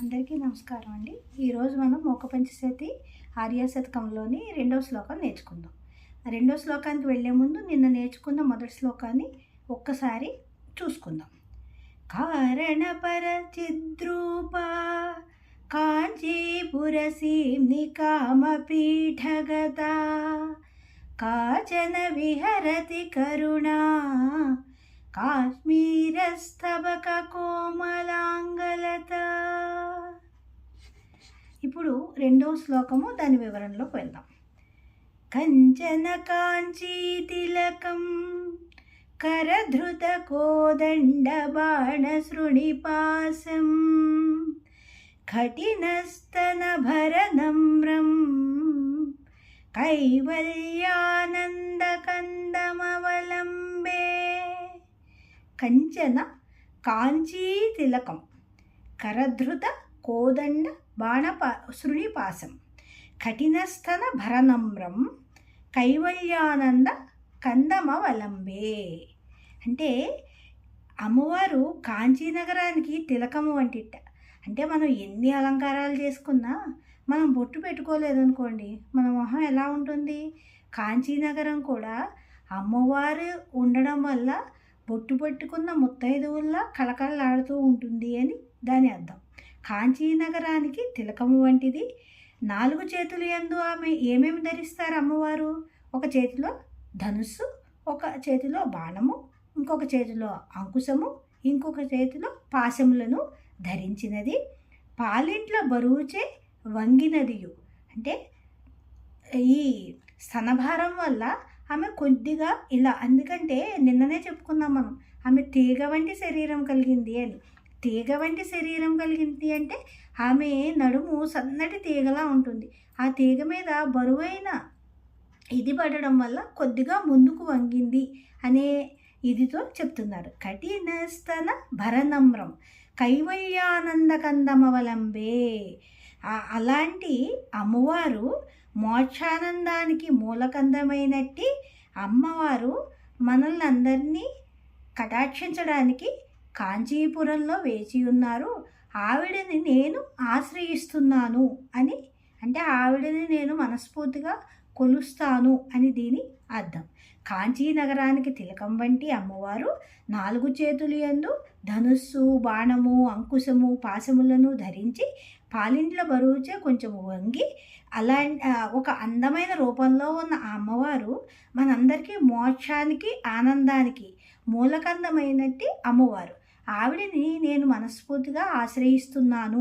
అందరికీ నమస్కారం అండి. ఈరోజు మనం మోక్ష పంచశతి ఆర్య శతకంలోని రెండవ శ్లోకం నేర్చుకుందాం. రెండవ శ్లోకానికి వెళ్ళే ముందు నిన్న నేర్చుకున్న మొదటి శ్లోకాన్ని ఒక్కసారి చూసుకుందాం. కారణపర చిద్రూపా కాంచీపురసీమ్ని కామపీఠగతా కాచన విహరతి కరుణా కాశ్మీరస్తబక కోమలాంగలత. ఇప్పుడు రెండవ శ్లోకము దాని వివరణలోకి వెళ్దాం. కంచన కాంచీ తిలకం కరధృత కోదండ బాణ శృణిపాసం కఠినస్తన భరనమ్రం కైవల్యానంద కందమవలంబే. కంచన కాంచీ తిలకం కరధృత కోదండ శృణిపాసం కఠినస్తన భరనమ్రం కైవల్యానంద కందమవలంబే. అంటే అమ్మవారు కాంచీనగరానికి తిలకము వంటిట. అంటే మనం ఎన్ని అలంకారాలు చేసుకున్నా మనం బొట్టు పెట్టుకోలేదనుకోండి, మన మొహం ఎలా ఉంటుంది? కాంచీనగరం కూడా అమ్మవారు ఉండడం వల్ల బొట్టు పెట్టుకున్న ముత్తైదువుల్లా కళకళలాడుతూ ఉంటుంది అని దాని అర్థం. కాంచీనగరానికి తిలకము వంటిది. 4 చేతులు యందు ఆమె ఏమేమి ధరిస్తారు అమ్మవారు? ఒక చేతిలో ధనుస్సు, ఒక చేతిలో బాణము, ఇంకొక చేతిలో అంకుశము, ఇంకొక చేతిలో పాశములను ధరించినది. పాలింట్ల బరువుచే వంగినదియు. అంటే ఈ స్తనభారం వల్ల ఆమె కొద్దిగా ఇలా, ఎందుకంటే నిన్ననే చెప్పుకున్నాం మనం, ఆమె తీగ వంటి శరీరం కలిగింది అని. తీగ వంటి శరీరం కలిగింది అంటే ఆమె నడుము సన్నటి తీగలా ఉంటుంది. ఆ తీగ మీద బరువైన ఇది పడడం వల్ల కొద్దిగా ముందుకు వంగింది అనే ఇదితో చెప్తున్నారు. కఠినస్తన భరనమ్రం కైవల్యానంద కందమవలంబే. అలాంటి అమ్మవారు మోక్షానందానికి మూలకందమైనట్టి అమ్మవారు మనల్ని అందరినీ కటాక్షించడానికి కాంచీపురంలో వేచి ఉన్నారు. ఆవిడని నేను ఆశ్రయిస్తున్నాను అని, అంటే ఆవిడని నేను మనస్ఫూర్తిగా కొలుస్తాను అని దీని అర్థం. కాంచీనగరానికి తిలకం వంటి అమ్మవారు 4 చేతులు యందు ధనుస్సు, బాణము, అంకుశము, పాశములను ధరించి పాలింట్ల బరువుచే కొంచెం వంగి అలా ఒక అందమైన రూపంలో ఉన్న ఆ అమ్మవారు మనందరికీ మోక్షానికి ఆనందానికి మూలకందమైనట్టి అమ్మవారు. ఆవిడని నేను మనస్ఫూర్తిగా ఆశ్రయిస్తున్నాను